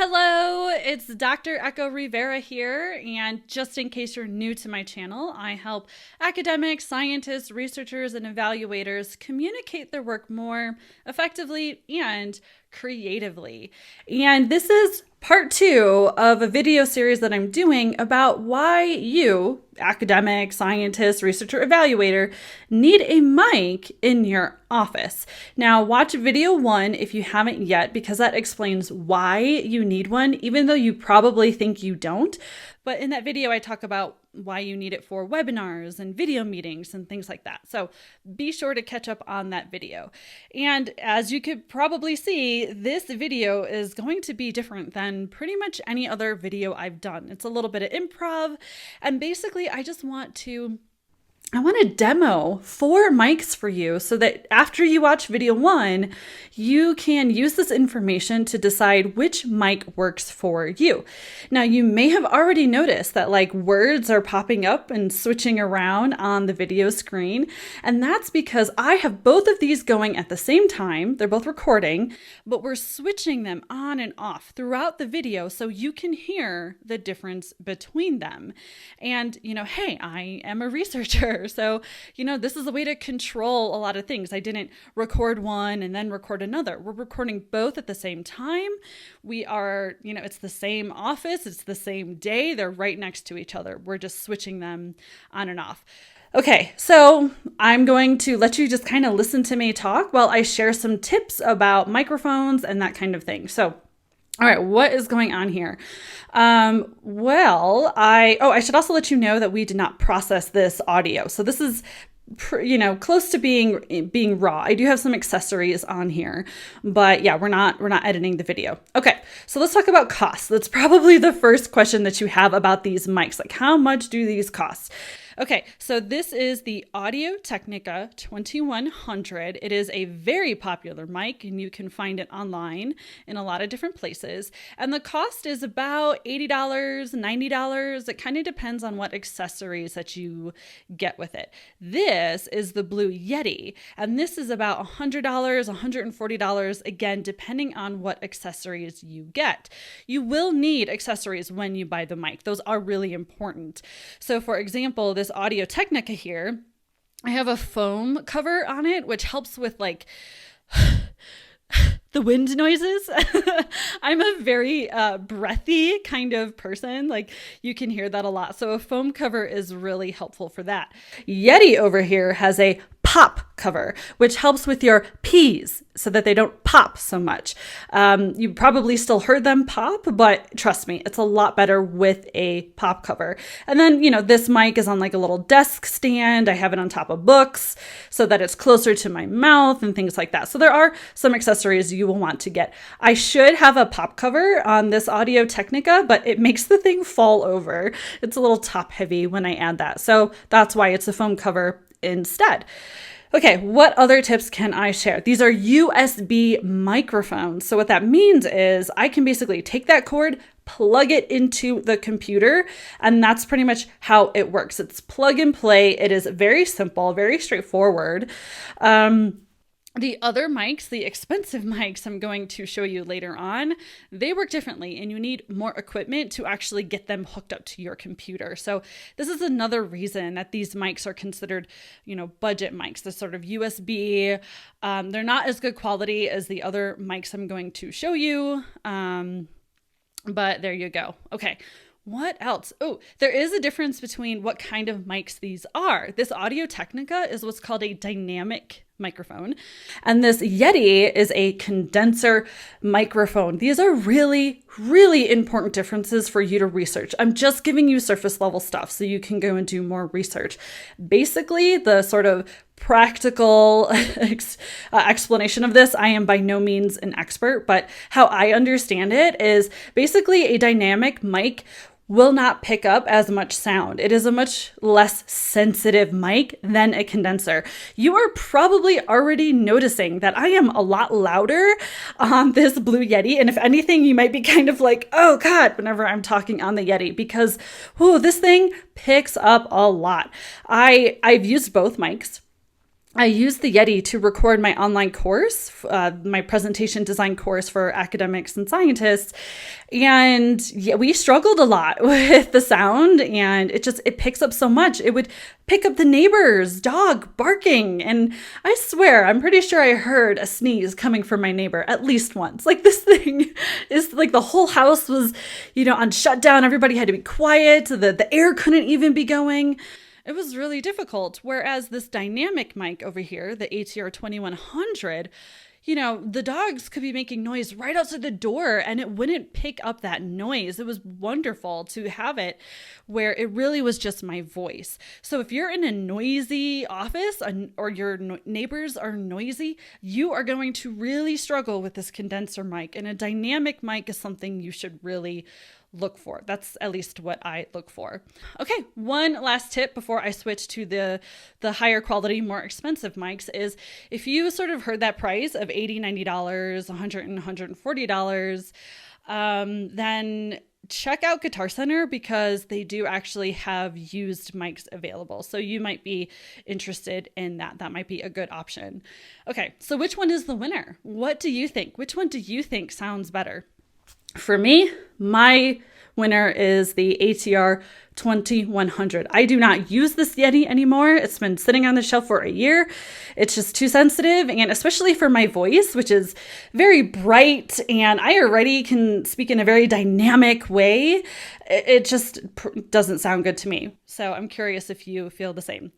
Hello, it's Dr. Echo Rivera here, and just in case you're new to my channel, I help academics, scientists, researchers, and evaluators communicate their work more effectively and creatively. And this is part 2 of a video series that I'm doing about why you, academic, scientist, researcher, evaluator, need a mic in your office. Now, watch video 1 if you haven't yet, because that explains why you need one, even though you probably think you don't. But in that video, I talk about why you need it for webinars and video meetings and things like that. So be sure to catch up on that video. And as you could probably see, this video is going to be different than pretty much any other video I've done. It's a little bit of improv. And basically, I want to demo 4 mics for you so that after you watch video 1, you can use this information to decide which mic works for you. Now, you may have already noticed that words are popping up and switching around on the video screen. And that's because I have both of these going at the same time. They're both recording, but we're switching them on and off throughout the video so you can hear the difference between them. And, hey, I am a researcher. So, this is a way to control a lot of things. I didn't record one and then record another. We're recording both at the same time. We are, it's the same office. It's the same day. They're right next to each other. We're just switching them on and off. Okay, so I'm going to let you just kind of listen to me talk while I share some tips about microphones and that kind of thing. So, all right, what is going on here? I should also let you know that we did not process this audio. So this is, close to being raw. I do have some accessories on here, but yeah, we're not editing the video. Okay, so let's talk about costs. That's probably the first question that you have about these mics. How much do these cost? Okay, so this is the Audio-Technica 2100. It is a very popular mic, and you can find it online in a lot of different places. And the cost is about $80, $90. It kind of depends on what accessories that you get with it. This is the Blue Yeti, and this is about $100, $140, again, depending on what accessories you get. You will need accessories when you buy the mic. Those are really important. So for example, this Audio-Technica here, I have a foam cover on it, which helps with the wind noises. I'm a very breathy kind of person. You can hear that a lot. So a foam cover is really helpful for that. Yeti over here has a pop cover, which helps with your P's so that they don't pop so much. You probably still heard them pop, but trust me, it's a lot better with a pop cover. And then, this mic is on a little desk stand. I have it on top of books so that it's closer to my mouth and things like that. So there are some accessories you will want to get. I should have a pop cover on this Audio-Technica, but it makes the thing fall over. It's a little top heavy when I add that. So that's why it's a foam cover instead. Okay, what other tips can I share? These are USB microphones. So what that means is I can basically take that cord, plug it into the computer, and that's pretty much how it works. It's plug and play. It is very simple, very straightforward. The other mics, the expensive mics I'm going to show you later on, they work differently, and you need more equipment to actually get them hooked up to your computer. So this is another reason that these mics are considered, budget mics. They're sort of USB. They're not as good quality as the other mics I'm going to show you, but there you go. Okay. What else? Oh, there is a difference between what kind of mics these are. This Audio-Technica is what's called a dynamic microphone, and this Yeti is a condenser microphone. These are really, really important differences for you to research. I'm just giving you surface level stuff so you can go and do more research. Basically, the sort of practical explanation of this, I am by no means an expert, but how I understand it is basically a dynamic mic will not pick up as much sound. It is a much less sensitive mic than a condenser. You are probably already noticing that I am a lot louder on this Blue Yeti. And if anything, you might be kind of like, oh God, whenever I'm talking on the Yeti, because this thing picks up a lot. I've used both mics. I used the Yeti to record my online course, my presentation design course for academics and scientists. And yeah, we struggled a lot with the sound, and it picks up so much. It would pick up the neighbor's dog barking. And I swear, I'm pretty sure I heard a sneeze coming from my neighbor at least once. Like, this thing is like the whole house was, on shutdown. Everybody had to be quiet. The air couldn't even be going. It was really difficult. Whereas this dynamic mic over here, the ATR2100, the dogs could be making noise right outside the door and it wouldn't pick up that noise. It was wonderful to have it where it really was just my voice. So if you're in a noisy office or your neighbors are noisy, you are going to really struggle with this condenser mic. And a dynamic mic is something you should really look for. That's at least what I look for. Okay, one last tip before I switch to the higher quality, more expensive mics is if you sort of heard that price of $80, $90, $100 and $140, then check out Guitar Center because they do actually have used mics available. So you might be interested in that. That might be a good option. Okay, so which one is the winner? What do you think? Which one do you think sounds better? For me, my winner is the ATR2100. I do not use this Yeti anymore. It's been sitting on the shelf for a year. It's just too sensitive, and especially for my voice, which is very bright, and I already can speak in a very dynamic way. It just doesn't sound good to me. So I'm curious if you feel the same.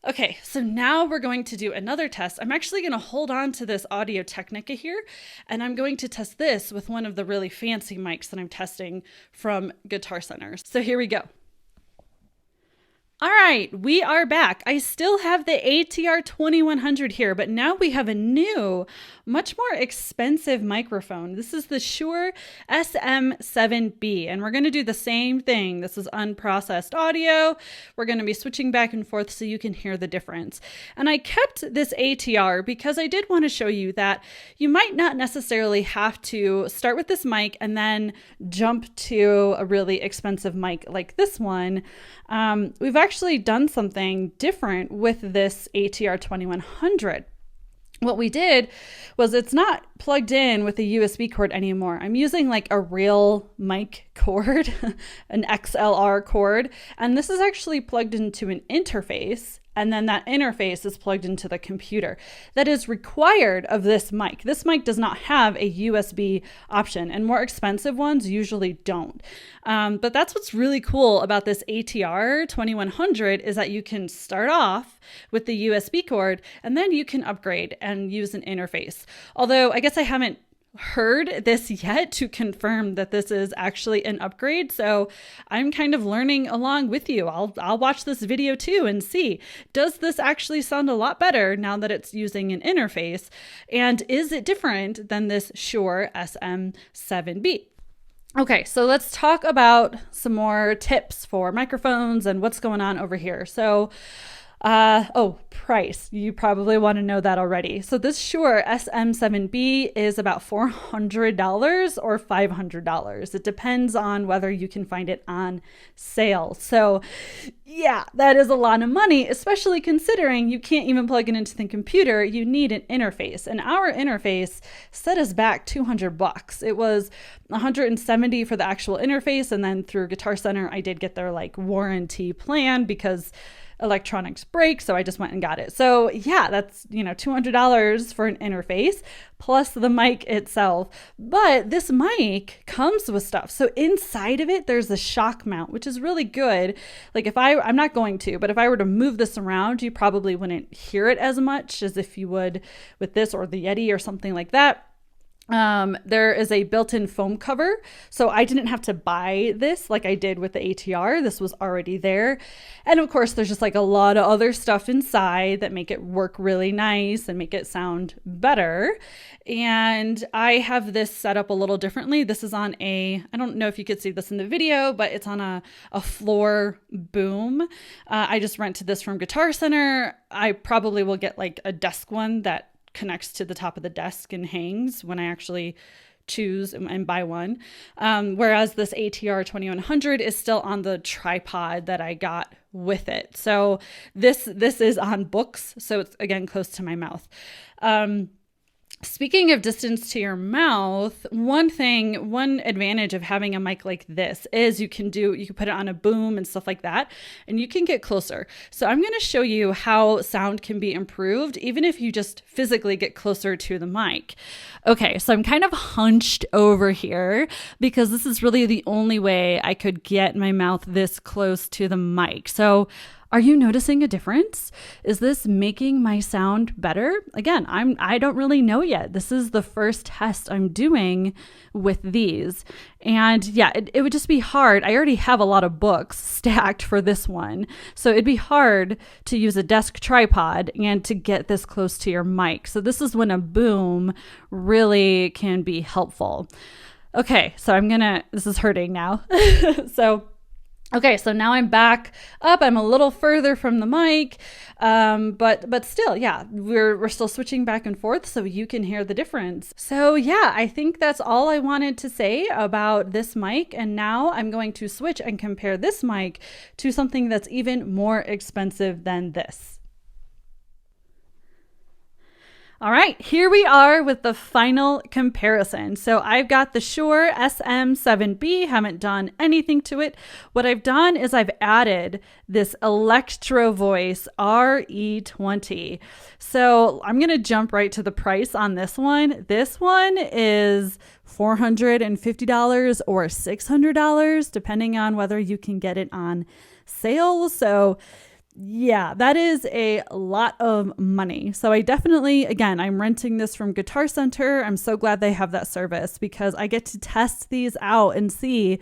Okay, so now we're going to do another test. I'm actually going to hold on to this Audio-Technica here, and I'm going to test this with one of the really fancy mics that I'm testing from Guitar Center. So here we go. All right, we are back. I still have the ATR2100 here, but now we have a new, much more expensive microphone. This is the Shure SM7b, and we're going to do the same thing. This is unprocessed audio. We're going to be switching back and forth so you can hear the difference. And I kept this ATR because I did want to show you that you might not necessarily have to start with this mic and then jump to a really expensive mic like this one. We've actually done something different with this ATR2100. What we did was it's not plugged in with a USB cord anymore. I'm using like a real mic cord, an XLR cord, and this is actually plugged into an interface. And then that interface is plugged into the computer. That is required of this mic. This mic does not have a USB option, and more expensive ones usually don't. But that's what's really cool about this ATR 2100 is that you can start off with the USB cord and then you can upgrade and use an interface. Although I guess I haven't heard this yet to confirm that this is actually an upgrade. So I'm kind of learning along with you. I'll watch this video too and see, does this actually sound a lot better now that it's using an interface? And is it different than this Shure SM7b? Okay, so let's talk about some more tips for microphones and what's going on over here. So price. You probably want to know that already. So this Shure SM7b is about $400 or $500. It depends on whether you can find it on sale. So yeah, that is a lot of money, especially considering you can't even plug it into the computer. You need an interface, and our interface set us back $200. It was $170 for the actual interface, and then through Guitar Center, I did get their like warranty plan because electronics break, so I just went and got it. So yeah, that's $200 for an interface plus the mic itself. But this mic comes with stuff. So inside of it, there's a shock mount, which is really good. Like I'm not going to, but if I were to move this around, you probably wouldn't hear it as much as if you would with this or the Yeti or something like that. There is a built-in foam cover, so I didn't have to buy this like I did with the ATR. This was already there. And of course, there's just like a lot of other stuff inside that make it work really nice and make it sound better. And I have this set up a little differently. This is on I don't know if you could see this in the video, but it's on a floor boom. I just rented this from Guitar Center. I probably will get like a desk one that connects to the top of the desk and hangs when I actually choose and buy one. Whereas this ATR 2100 is still on the tripod that I got with it. So this is on books, so it's again close to my mouth. Speaking of distance to your mouth, one advantage of having a mic like this is you can put it on a boom and stuff like that, and you can get closer. So I'm going to show you how sound can be improved, even if you just physically get closer to the mic. Okay, so I'm kind of hunched over here because this is really the only way I could get my mouth this close to the mic. So are you noticing a difference? Is this making my sound better? Again, I don't really know yet. This is the first test I'm doing with these. And yeah, it would just be hard. I already have a lot of books stacked for this one. So it'd be hard to use a desk tripod and to get this close to your mic. So this is when a boom really can be helpful. Okay, so this is hurting now. Okay, so now I'm back up. I'm a little further from the mic, but still, yeah, we're still switching back and forth so you can hear the difference. So yeah, I think that's all I wanted to say about this mic. And now I'm going to switch and compare this mic to something that's even more expensive than this. All right, here we are with the final comparison. So I've got the Shure SM7b, haven't done anything to it. What I've done is I've added this Electrovoice RE20. So I'm gonna jump right to the price on this one. This one is $450 or $600, depending on whether you can get it on sale. So yeah, that is a lot of money. So I definitely, again, I'm renting this from Guitar Center. I'm so glad they have that service because I get to test these out and see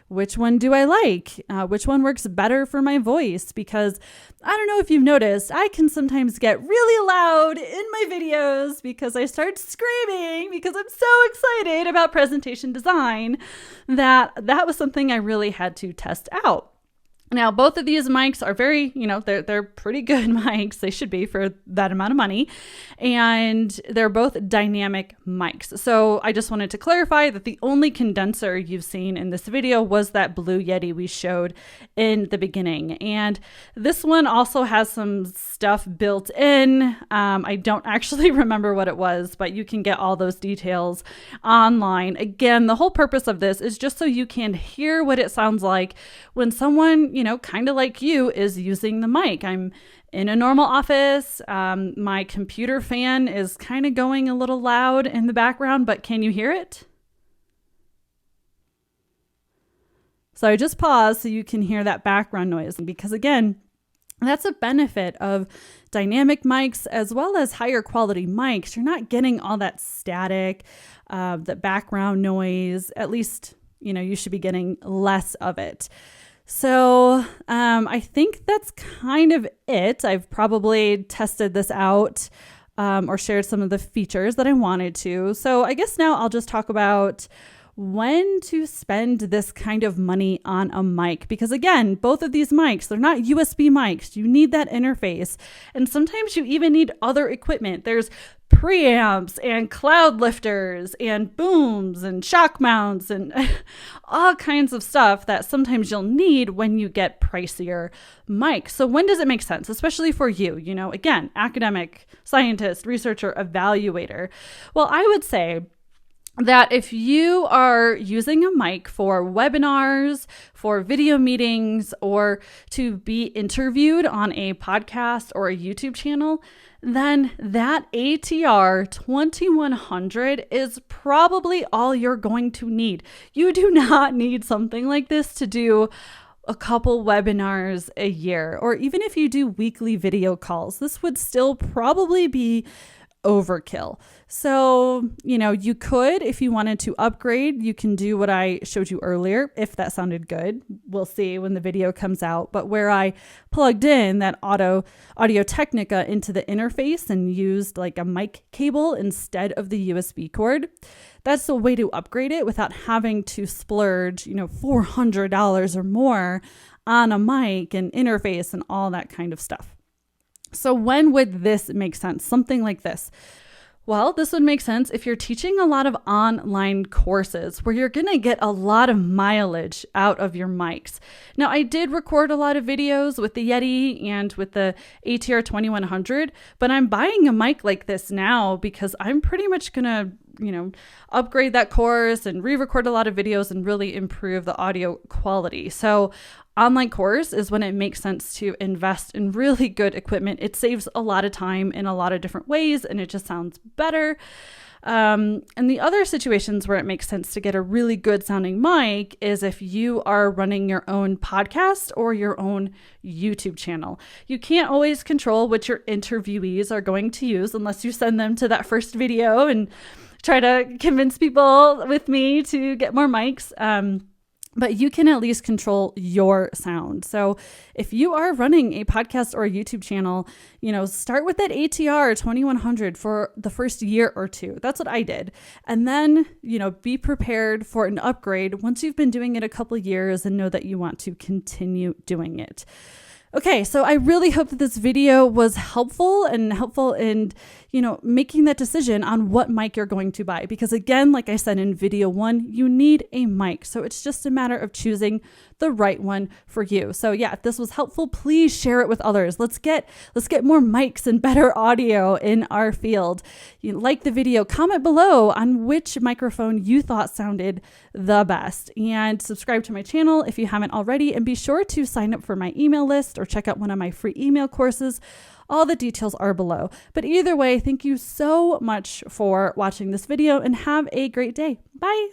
which one do I like, which one works better for my voice. Because I don't know if you've noticed, I can sometimes get really loud in my videos because I start screaming because I'm so excited about presentation design that was something I really had to test out. Now, both of these mics are very, they're pretty good mics. They should be for that amount of money. And they're both dynamic mics. So I just wanted to clarify that the only condenser you've seen in this video was that blue Yeti we showed in the beginning. And this one also has some stuff built in. I don't actually remember what it was, but you can get all those details online. Again, the whole purpose of this is just so you can hear what it sounds like when someone, kind of like you, is using the mic. I'm in a normal office. My computer fan is kind of going a little loud in the background, but can you hear it? So I just paused so you can hear that background noise, because again, that's a benefit of dynamic mics as well as higher quality mics. You're not getting all that static, the background noise. At least, you should be getting less of it. So I think that's kind of it. I've probably tested this out or shared some of the features that I wanted to. So I guess now I'll just talk about when to spend this kind of money on a mic. Because again, both of these mics, they're not USB mics. You need that interface. And sometimes you even need other equipment. There's preamps and cloud lifters and booms and shock mounts and all kinds of stuff that sometimes you'll need when you get pricier mics. So when does it make sense, especially for you, again, academic, scientist, researcher, evaluator? Well, I would say that if you are using a mic for webinars, for video meetings, or to be interviewed on a podcast or a YouTube channel, then that ATR2100 is probably all you're going to need. You do not need something like this to do a couple webinars a year, or even if you do weekly video calls, this would still probably be overkill. So, you could, if you wanted to upgrade, you can do what I showed you earlier, if that sounded good. We'll see when the video comes out. But where I plugged in that Audio-Technica into the interface and used like a mic cable instead of the USB cord, that's the way to upgrade it without having to splurge, $400 or more on a mic and interface and all that kind of stuff. So when would this make sense? Something like this. Well, this would make sense if you're teaching a lot of online courses where you're going to get a lot of mileage out of your mics. Now, I did record a lot of videos with the Yeti and with the ATR2100, but I'm buying a mic like this now because I'm pretty much going to upgrade that course and re-record a lot of videos and really improve the audio quality. So online course is when it makes sense to invest in really good equipment. It saves a lot of time in a lot of different ways and it just sounds better. And the other situations where it makes sense to get a really good sounding mic is if you are running your own podcast or your own YouTube channel. You can't always control what your interviewees are going to use unless you send them to that first video and try to convince people with me to get more mics. But you can at least control your sound. So if you are running a podcast or a YouTube channel, start with that ATR2100 for the first year or two. That's what I did. And then, be prepared for an upgrade once you've been doing it a couple of years and know that you want to continue doing it. Okay, so I really hope that this video was helpful in, making that decision on what mic you're going to buy. Because again, like I said in video 1, you need a mic. So it's just a matter of choosing the right one for you. So yeah, if this was helpful, please share it with others. Let's get more mics and better audio in our field. Like the video, comment below on which microphone you thought sounded the best, and subscribe to my channel if you haven't already, and be sure to sign up for my email list or check out one of my free email courses. All the details are below. But either way, thank you so much for watching this video and have a great day. Bye.